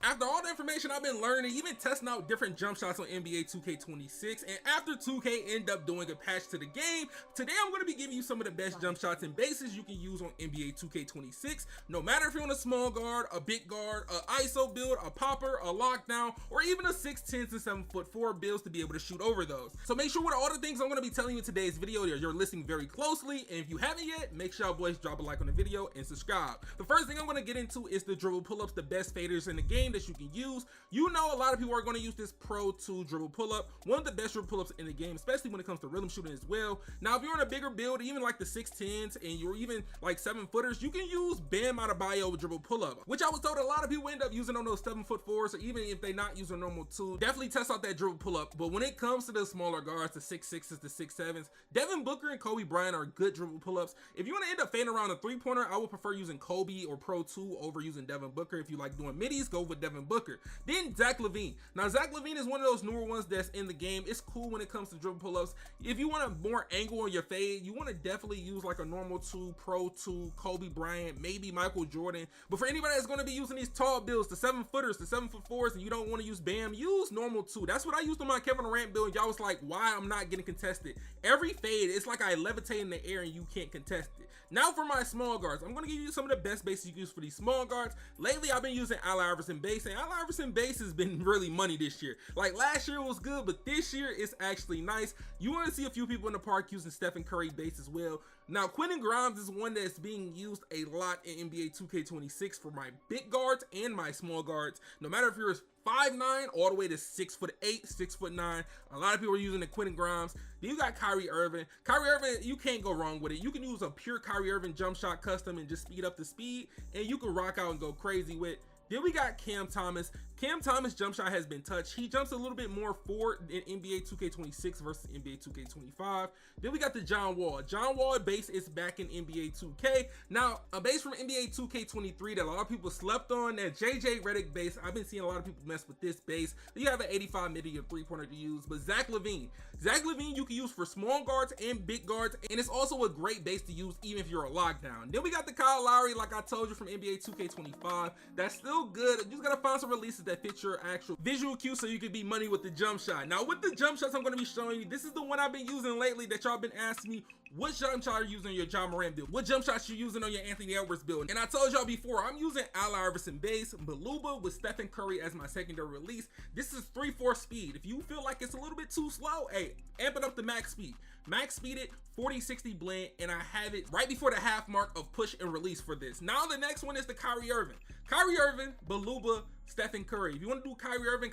After all the information I've been learning, even testing out different jump shots on NBA 2K26, and after 2K end up doing a patch to the game, today I'm going to be giving you some of the best jump shots and bases you can use on NBA 2K26, no matter if you're on a small guard, a big guard, a ISO build, a popper, a lockdown, or even a 6'10" and 7'4" builds to be able to shoot over those. So make sure with all the things I'm going to be telling you in today's video, you're listening very closely, and if you haven't yet, make sure y'all boys drop a like on the video and subscribe. The first thing I'm going to get into is the dribble pull-ups, the best faders in the game that you can use. You know, a lot of people are going to use this Pro 2 dribble pull-up, one of the best dribble pull-ups in the game, especially when it comes to rhythm shooting as well. Now, if you're in a bigger build, even like the 6'10s and you're even like 7-footers, you can use Bam Adebayo dribble pull-up, which I was told a lot of people end up using on those 7'4s, or even if they not using normal 2, definitely test out that dribble pull-up. But when it comes to the smaller guards, the 6'6s, the 6'7s, Devin Booker and Kobe Bryant are good dribble pull-ups. If you want to end up fading around a three-pointer, I would prefer using Kobe or Pro 2 over using Devin Booker. If you like doing middies, go with Devin Booker. Then Zach LaVine. Now Zach LaVine is one of those newer ones that's in the game. It's cool when it comes to dribble pull-ups. If you want a more angle on your fade, you want to definitely use like a normal 2, Pro 2, Kobe Bryant, maybe Michael Jordan. But for anybody that's going to be using these tall builds, the 7-footers, the 7'4s, and you don't want to use Bam, use normal 2. That's what I used on my Kevin Durant build. Y'all was like, why I'm not getting contested? Every fade, it's like I levitate in the air and you can't contest it. Now for my small guards, I'm going to give you some of the best bases you can use for these small guards. Lately, I've been using Allen Iverson base, and Allen Iverson base has been really money this year. Like last year was good, but this year it's actually nice. You want to see a few people in the park using Stephen Curry base as well. Now Quentin Grimes is one that's being used a lot in NBA 2K26 for my big guards and my small guards. No matter if you're 5'9" all the way to 6'8", 6'9", a lot of people are using the Quentin Grimes. Then you got Kyrie Irving. Kyrie Irving, you can't go wrong with it. You can use a pure Kyrie Irving jump shot custom and just speed up the speed, and you can rock out and go crazy with. Then we got Cam Thomas. Cam Thomas jump shot has been touched. He jumps a little bit more forward in NBA 2K26 versus NBA 2K25. Then we got the John Wall. John Wall base is back in NBA 2K. Now, a base from NBA 2K23 that a lot of people slept on, that JJ Redick base. I've been seeing a lot of people mess with this base. You have an 85 midi or 3-pointer to use. But Zach LaVine. Zach LaVine you can use for small guards and big guards, and it's also a great base to use even if you're a lockdown. Then we got the Kyle Lowry, like I told you, from NBA 2K25. That's still good. You just gotta find some releases that fit your actual visual cue so you can be money with the jump shot. Now with the jump shots I'm going to be showing you, this is the one I've been using lately that y'all been asking me, what jump shot are you using on your Ja Morant build? What jump shots you using on your Anthony Edwards build? And I told y'all before, I'm using Allen Iverson base, Maluba with Stephen Curry as my secondary release. This is 3/4 speed. If you feel like it's a little bit too slow, hey, amp it up to max speed. Max speed it, 40-60 blend, and I have it right before the half mark of push and release for this. Now the next one is the Kyrie Irving. Kyrie Irving, Maluba, Stephen Curry. If you want to do Kyrie Irving,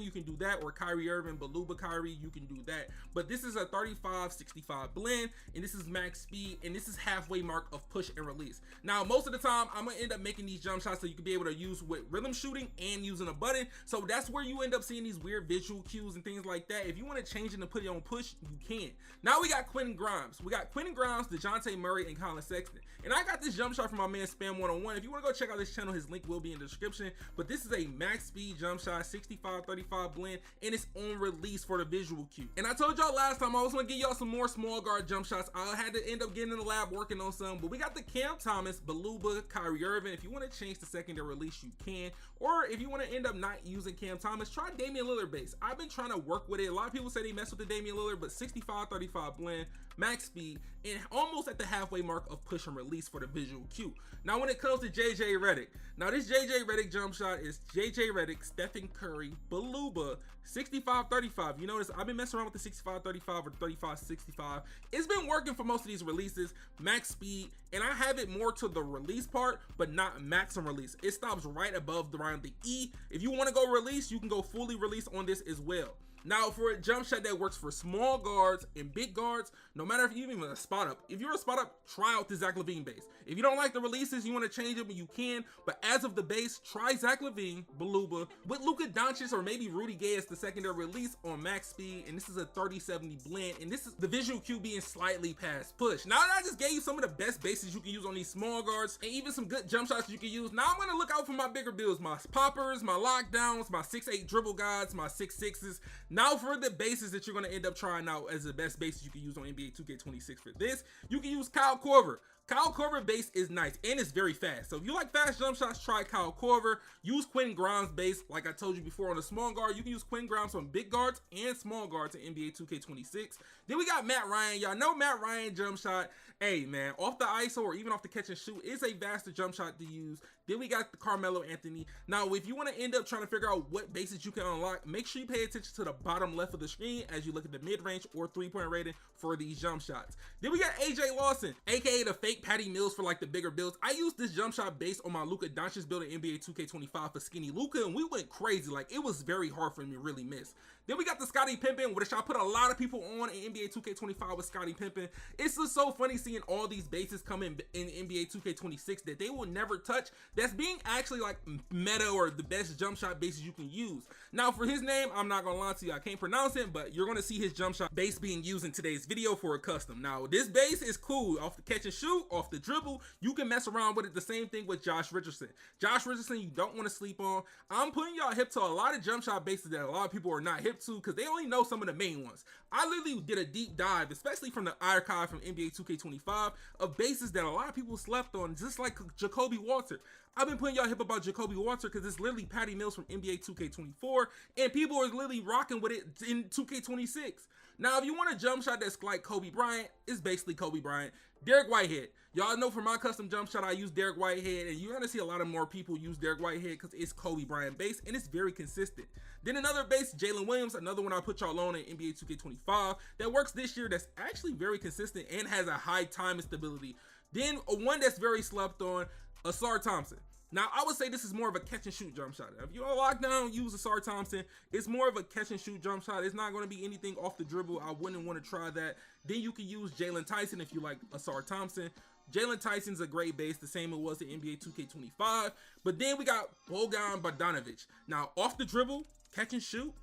you can do that, or Kyrie Irving, Baluba Kyrie, you can do that. But this is a 35-65 blend, and this is max speed, and this is halfway mark of push and release. Now, most of the time, I'm gonna end up making these jump shots so you can be able to use with rhythm shooting and using a button. So that's where you end up seeing these weird visual cues and things like that. If you want to change it and put it on push, you can. Now we got Quentin Grimes. We got Quentin Grimes, DeJounte Murray, and Colin Sexton. And I got this jump shot from my man Spam 101. If you want to go check out this channel, his link will be in the description. But this is a max speed jump shot, 65-35 blend, and it's on release for the visual cue. And I told y'all last time I was gonna give y'all some more small guard jump shots. I had to end up getting in the lab working on some, but we got the Cam Thomas, Baluba, Kyrie Irving. If you want to change the secondary release, you can. Or if you want to end up not using Cam Thomas, try Damian Lillard base. I've been trying to work with it. A lot of people say they mess with the Damian Lillard, but 65-35 blend, max speed, and almost at the halfway mark of push and release for the visual cue. Now when it comes to JJ Redick, now this JJ Redick jump shot is JJ Redick, Stephen Curry, Baluba, 65-35. You notice I've been messing around with the 65-35 or 35-65. It's been working for most of these releases, max speed, and I have it more to the release part, but not maximum release. It stops right above around the E. If you want to go release, you can go fully release on this as well. Now for a jump shot that works for small guards and big guards, no matter if you're even a spot up, if you're a spot up, try out the Zach LaVine base. If you don't like the releases, you want to change them, you can, but as of the base, try Zach LaVine, Baluba, with Luka Doncic or maybe Rudy Gay as the secondary release on max speed, and this is a 30-70 blend, and this is the visual cue being slightly past push. Now that I just gave you some of the best bases you can use on these small guards, and even some good jump shots you can use, now I'm going to look out for my bigger builds, my poppers, my lockdowns, my 6'8" dribble guys, my 6'6s. Now for the bases that you're going to end up trying out as the best bases you can use on NBA 2K26 for this, you can use Kyle Korver. Kyle Korver base is nice and it's very fast. So if you like fast jump shots, try Kyle Korver. Use Quentin Grimes base. Like I told you before on the small guard, you can use Quentin Grimes on big guards and small guards in NBA 2K26. Then we got Matt Ryan. Y'all know Matt Ryan jump shot. Hey man, off the ISO or even off the catch and shoot is a faster jump shot to use. Then we got the Carmelo Anthony. Now, if you want to end up trying to figure out what bases you can unlock, make sure you pay attention to the bottom left of the screen as you look at the mid-range or three-point rating for these jump shots. Then we got AJ Lawson, aka the fake Patty Mills for like the bigger builds. I used this jump shot based on my Luka Doncic build in NBA 2K25 for skinny Luka, and we went crazy. Like, it was very hard for me to really miss. Then we got the Scottie Pippen, which I put a lot of people on in NBA 2K25 with Scottie Pippen. It's just so funny seeing all these bases come in NBA 2K26 that they will never touch. That's being actually like meta or the best jump shot bases you can use. Now for his name, I'm not gonna lie to you, I can't pronounce it, but you're gonna see his jump shot base being used in today's video for a custom. Now this base is cool, off the catch and shoot, off the dribble, you can mess around with it. The same thing with Josh Richardson. Josh Richardson, you don't want to sleep on. I'm putting y'all hip to a lot of jump shot bases that a lot of people are not hip to because they only know some of the main ones. I literally did a deep dive, especially from the archive from NBA 2K25, of bases that a lot of people slept on, just like Jacoby Walter. I've been putting y'all hip about Jacoby Walter because it's literally Patty Mills from NBA 2K24, and people are literally rocking with it in 2K26. Now, if you want a jump shot that's like Kobe Bryant, it's basically Kobe Bryant. Derek Whitehead. Y'all know for my custom jump shot, I use Derek Whitehead, and you're gonna see a lot of more people use Derek Whitehead because it's Kobe Bryant base, and it's very consistent. Then another base, Jalen Williams, another one I put y'all on in NBA 2K25 that works this year that's actually very consistent and has a high time and stability. Then one that's very slept on, Asar Thompson. Now, I would say this is more of a catch and shoot jump shot. If you're on lockdown, use Asar Thompson. It's more of a catch and shoot jump shot. It's not going to be anything off the dribble. I wouldn't want to try that. Then you can use Jalen Tyson if you like Asar Thompson. Jalen Tyson's a great base, the same it was in NBA 2K25. But then we got Bogdan Bogdanovic. Now, off the dribble, catch and shoot,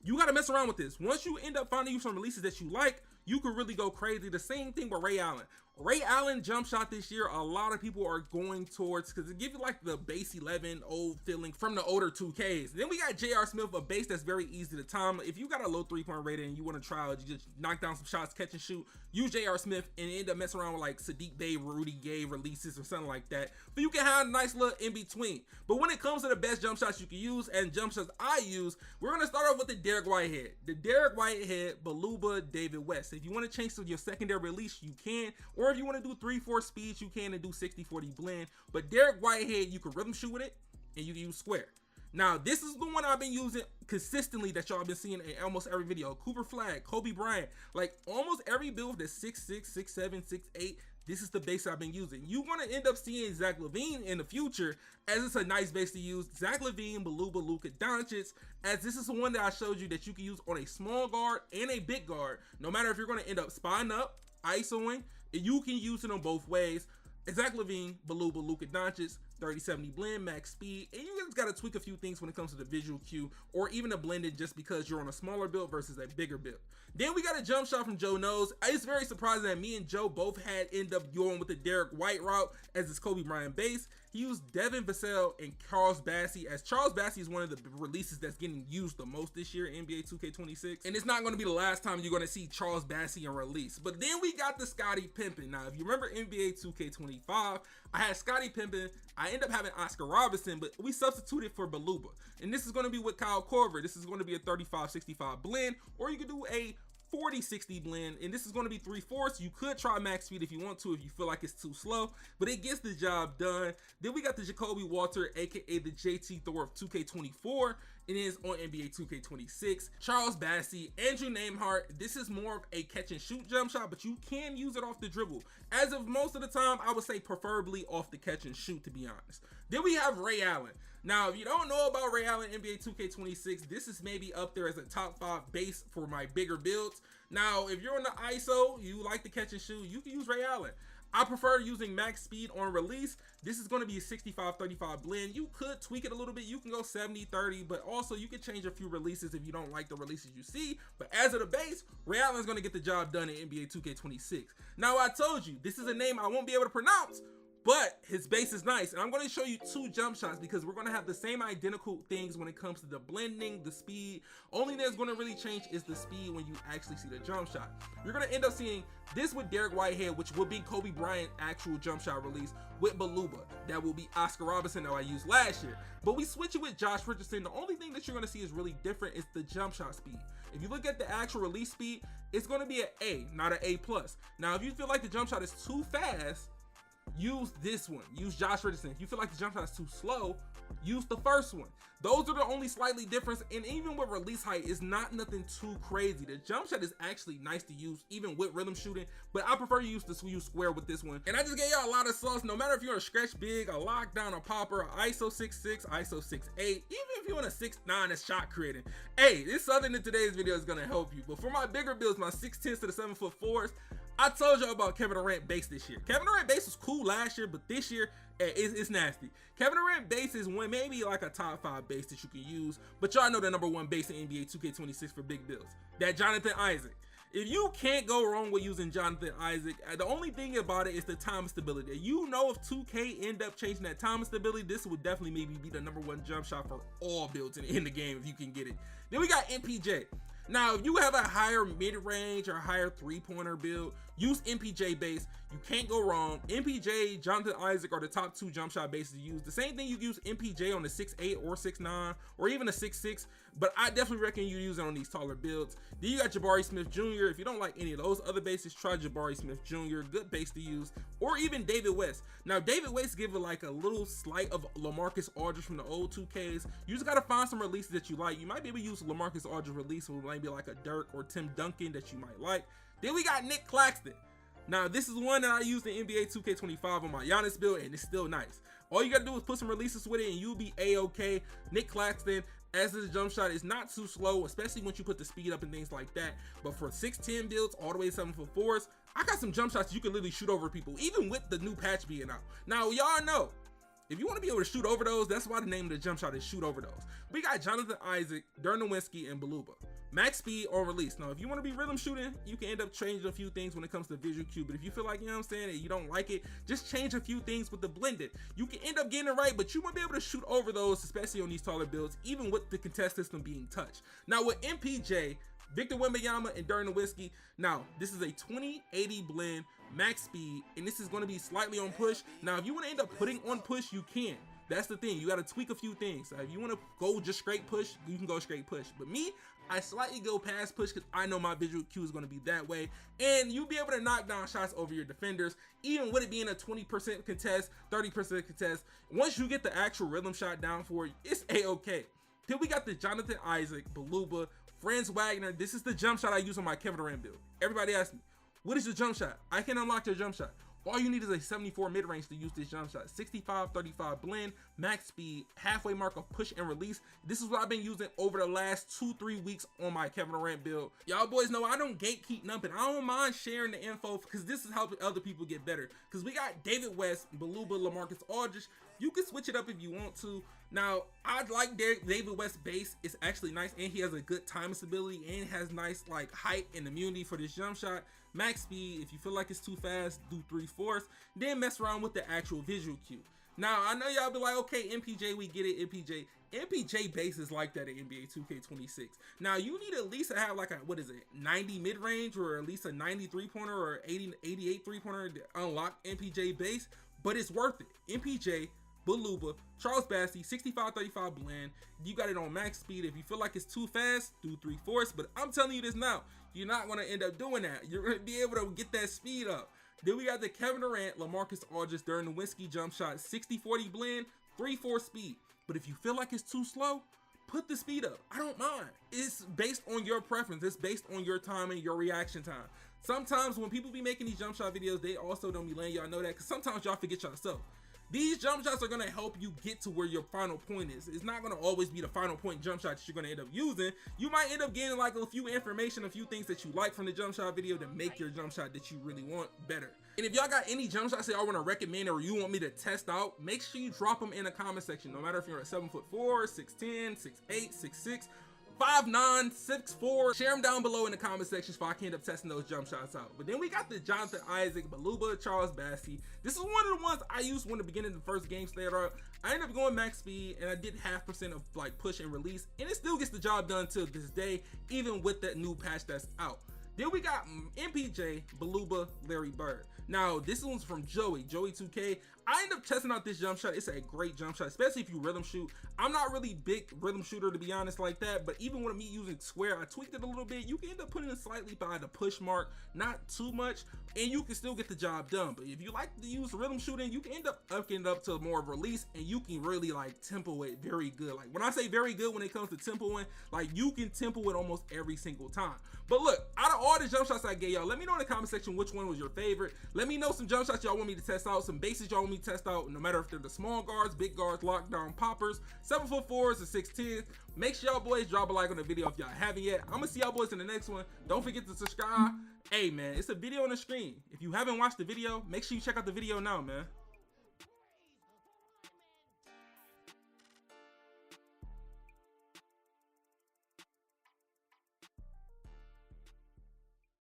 you got to mess around with this. Once you end up finding you some releases that you like, you could really go crazy. The same thing with Ray Allen. Ray Allen jump shot this year, a lot of people are going towards because it gives you like the base 11 old feeling from the older 2Ks. Then we got J.R. Smith, a base that's very easy to time. If you got a low 3-point rating and you want to try out, you just knock down some shots, catch and shoot, use J.R. Smith and end up messing around with like Sadiq Bey, Rudy Gay releases or something like that. But you can have a nice little in between. But when it comes to the best jump shots you can use and jump shots I use, we're going to start off with the Derek Whitehead. The Derek Whitehead, Baluba, David West. If you want to change to your secondary release, you can. Or if you want to do 3-4 speeds, you can, and do 60-40 blend. But Derek Whitehead, you can rhythm shoot with it and you can use square. Now, this is the one I've been using consistently that y'all been seeing in almost every video. Cooper Flag, Kobe Bryant, like almost every build that's 6'6", 6'7", 6'8", this is the base I've been using. You're going to end up seeing Zach LaVine in the future as it's a nice base to use. Zach LaVine, Baluba, Luka Doncic, as this is the one that I showed you that you can use on a small guard and a big guard. No matter if you're going to end up spotting up, ISOing, you can use it on both ways. Zach LaVine, Baluba, Luka Doncic, 30-70 blend, max speed, and you just got to tweak a few things when it comes to the visual cue or even a blended just because you're on a smaller build versus a bigger build. Then we got a jump shot from Joe Knows. It's very surprising that me and Joe both had end up going with the Derek White route as his Kobe Bryant base. He used Devin Vassell and Charles Bassey, as Charles Bassey is one of the releases that's getting used the most this year in NBA 2K26. And it's not going to be the last time you're going to see Charles Bassey in release. But then we got the Scottie Pippen. Now, if you remember NBA 2K25, I had Scottie Pippen. I ended up having Oscar Robertson, but we substituted for Baluba. And this is going to be with Kyle Korver. This is going to be a 35-65 blend, or you could do a 40-60 blend, and this is going to be 3/4. You could try max speed if you want to, if you feel like it's too slow, but it gets the job done. Then we got the Jacoby Walter, aka the JT Thor of 2K24. It is on NBA 2K26. Charles Bassey, Andrew Nembhard. This is more of a catch and shoot jump shot, but you can use it off the dribble. As of most of the time, I would say preferably off the catch and shoot, to be honest. Then we have Ray Allen. Now, if you don't know about Ray Allen NBA 2K26, this is maybe up there as a top 5 base for my bigger builds. Now, if you're on the ISO, you like to catch and shoot, you can use Ray Allen. I prefer using max speed on release. This is going to be a 65-35 blend. You could tweak it a little bit. You can go 70-30, but also you can change a few releases if you don't like the releases you see. But as of the base, Ray Allen is going to get the job done in NBA 2K26. Now, I told you, this is a name I won't be able to pronounce, but his base is nice. And I'm going to show you 2 jump shots because we're going to have the same identical things when it comes to the blending, the speed. Only thing that's going to really change is the speed when you actually see the jump shot. You're going to end up seeing this with Derek Whitehead, which will be Kobe Bryant's actual jump shot release, with Beluba. That will be Oscar Robertson that I used last year. But we switch it with Josh Richardson. The only thing that you're going to see is really different is the jump shot speed. If you look at the actual release speed, it's going to be an A, not an A+. Now, if you feel like the jump shot is too fast, use this one. Use Josh Richardson. If you feel like the jump shot is too slow, use the first one. Those are the only slightly difference, and even with release height, it's not nothing too crazy. The jump shot is actually nice to use, even with rhythm shooting, but I prefer to use the square with this one. And I just gave y'all a lot of sauce. No matter if you're a stretch big, a lockdown, a popper, a ISO 6'6", ISO 6'8", even if you're in a 6'9" that's shot creating, hey, this something in today's video is gonna help you. But for my bigger builds, my 6'10" to the 7'4", I told y'all about Kevin Durant base this year. Kevin Durant base was cool last year, but this year, it's nasty. Kevin Durant base is one, maybe like a top 5 base that you can use, but y'all know the #1 base in NBA 2K26 for big builds. That Jonathan Isaac. If you can't go wrong with using Jonathan Isaac, the only thing about it is the time stability. You know, if 2K end up changing that time stability, this would definitely maybe be the #1 jump shot for all builds in the game if you can get it. Then we got MPJ. Now, if you have a higher mid-range or higher 3-pointer build, use MPJ base. You can't go wrong. MPJ, Jonathan Isaac are the top 2 jump shot bases to use. The same thing you use MPJ on the 6'8" or 6'9" or even a 6'6", but I definitely recommend you use it on these taller builds. Then you got Jabari Smith Jr. If you don't like any of those other bases, try Jabari Smith Jr., good base to use, or even David West. Now, David West give it like a little slight of LaMarcus Aldridge from the old 2Ks. You just got to find some releases that you like. You might be able to use LaMarcus Aldridge release with maybe like a Dirk or Tim Duncan that you might like. Then we got Nick Claxton. Now, this is one that I used in NBA 2K25 on my Giannis build, and it's still nice. All you gotta do is put some releases with it, and you'll be a-okay. Nick Claxton, as his jump shot, is not too slow, especially once you put the speed up and things like that. But for 6'10" builds, all the way to 7'4", I got some jump shots you can literally shoot over people, even with the new patch being out. Now, y'all know, if you want to be able to shoot over those, that's why the name of the jump shot is shoot over those. We got Jonathan Isaac, Dirk Nowitzki, and Beluba. Max speed on release. Now, if you want to be rhythm shooting, you can end up changing a few things when it comes to visual cue. But if you feel like, you know what I'm saying, that you don't like it, just change a few things with the blended. You can end up getting it right, but you won't be able to shoot over those, especially on these taller builds, even with the contest system being touched. Now, with MPJ, Victor Wembanyama, and Dirk Nowitzki, now, this is a 2080 blend, max speed, and this is going to be slightly on push. Now, if you want to end up putting on push, you can. That's the thing. You got to tweak a few things. If you want to go just straight push, you can go straight push. But me, I slightly go past push because I know my visual cue is going to be that way. And you'll be able to knock down shots over your defenders, even with it being a 20% contest, 30% contest. Once you get the actual rhythm shot down for it, it's a-okay. Then we got the Jonathan Isaac, Beluba, Franz Wagner. This is the jump shot I use on my Kevin Durant build. Everybody asks me, what is your jump shot? I can unlock your jump shot. All you need is a 74 mid-range to use this jump shot. 65-35 blend, max speed, halfway mark of push and release. This is what I've been using over the last 2-3 weeks on my Kevin Durant build. Y'all boys know I don't gatekeep nothing. I don't mind sharing the info because this is helping other people get better. Because we got David West, Beluba, LaMarcus Aldridge. You can switch it up if you want to. Now, I like David West's base. It's actually nice, and he has a good time stability and has nice like height and immunity for this jump shot. Max speed, if you feel like it's too fast, do 3/4. Then mess around with the actual visual cue. Now, I know y'all be like, okay, MPJ, we get it, MPJ. MPJ base is like that in NBA 2K26. Now, you need at least to have like a, 90 mid-range or at least a 90 3-pointer or 88 3-pointer to unlock MPJ base, but it's worth it. MPJ, Beluba, Charles Bassey, 65-35 blend. You got it on max speed. If you feel like it's too fast, do 3/4. But I'm telling you this now, you're not going to end up doing that. You're going to be able to get that speed up. Then we got the Kevin Durant, LaMarcus Aldridge, Dirk Nowitzki jump shot, 60-40 blend, 3/4 speed. But if you feel like it's too slow, put the speed up. I don't mind. It's based on your preference. It's based on your time and your reaction time. Sometimes when people be making these jump shot videos, they also don't be letting y'all know that because sometimes y'all forget yourself. These jump shots are going to help you get to where your final point is. It's not going to always be the final point jump shot that you're going to end up using. You might end up getting like a few information, a few things that you like from the jump shot video to make your jump shot that you really want better. And if y'all got any jump shots that y'all want to recommend or you want me to test out, make sure you drop them in the comment section. No matter if you're at 7'4", 6'10", 6'8", 6'6", 5'9", 6'4". Share them down below in the comment section so I can end up testing those jump shots out. But then we got the Jonathan Isaac, Baluba, Charles Bassey. This is one of the ones I used when the beginning of the first game started. I ended up going max speed and I did 0.5% of like push and release, and it still gets the job done to this day, even with that new patch that's out. Then we got MPJ, Baluba, Larry Bird. Now this one's from Joey 2K. I ended up testing out this jump shot. It's a great jump shot, especially if you rhythm shoot. I'm not really big rhythm shooter, to be honest, like that, but even with me using square, I tweaked it a little bit. You can end up putting it slightly by the push mark, not too much, and you can still get the job done. But if you like to use rhythm shooting, you can end up upping it up to more of a release, and you can really like tempo it very good. Like when I say very good when it comes to tempoing, like you can tempo it almost every single time. But look, out of all the jump shots I gave y'all, let me know in the comment section which one was your favorite. Let me know some jump shots y'all want me to test out, some bases y'all want me to test out, no matter if they're the small guards, big guards, lockdown poppers, 7'4" or 6'10". Make sure y'all boys drop a like on the video if y'all haven't yet. I'm gonna see y'all boys in the next one. Don't forget to subscribe. Hey man, it's a video on the screen. If you haven't watched the video, make sure you check out the video now, man.